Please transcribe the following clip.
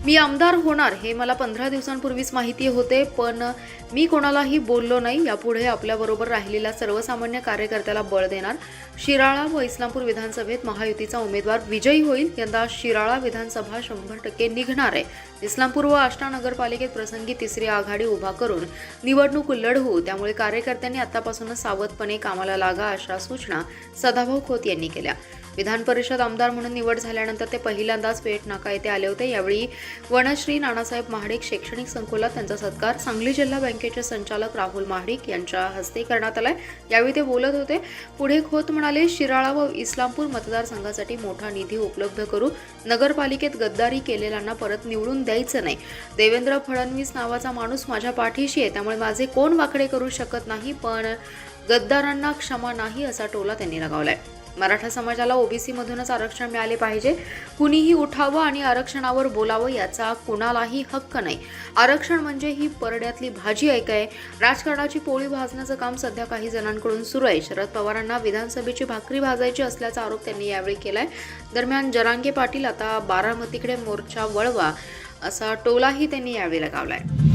मी आमदार होणार हे मला 15 दिवसांपूर्वीच माहिती होते, पण मी कोणालाही बोललो नाही. यापुढे आपल्याबरोबर राहिलेल्या सर्वसामान्य कार्यकर्त्याला बळ देणार. शिराळा व इस्लामपूर विधानसभेत महायुतीचा उमेदवार विजयी होईल. यंदा शिराळा विधानसभा 100% निघणार आहे. इस्लामपूर व आष्टा नगरपालिकेत प्रसंगी तिसरी आघाडी उभा करून निवडणूक लढवू. त्यामुळे कार्यकर्त्यांनी आतापासूनच सावधपणे कामाला लागा, अशा सूचना सदाभाऊ खोत यांनी केल्या. विधान परिषद आमदार म्हणून निवड झाल्यानंतर ते पहिल्यांदाच पेठ नाका येथे आले होते. यावेळी वनश्री नानासाहेब महाडिक शैक्षणिक संकुलात त्यांचा सत्कार सांगली जिल्हा बँकेचे संचालक राहुल महाडिक यांच्या हस्ते करण्यात आलाय. यावेळी ते बोलत होते. पुढे खोत म्हणाले, शिराळा व इस्लामपूर मतदारसंघासाठी मोठा निधी उपलब्ध करू. नगरपालिकेत गद्दारी केलेल्यांना परत निवडून द्यायचं नाही. देवेंद्र फडणवीस नावाचा माणूस माझ्या पाठीशी आहे, त्यामुळे माझे कोण वाकडे करू शकत नाही, पण गद्दारांना क्षमा नाही, असा टोला त्यांनी लगावलाय. मराठा समाजाला ओबीसी मधूनच आरक्षण मिळाले पाहिजे. कुणीही उठावं आणि आरक्षणावर बोलावं याचा कुणालाही हक्क नाही. आरक्षण म्हणजे ही परड्यातली भाजी आहे काय? राजकारणाची पोळी भाजण्याचं काम सध्या काही जणांकडून सुरू आहे. शरद पवारांना विधानसभेची भाकरी भाजायची असल्याचा आरोप त्यांनी यावेळी केलाय. दरम्यान जरांगे पाटील आता बारामतीकडे मोर्चा वळवा, असा टोलाही त्यांनी यावेळी लगावलाय.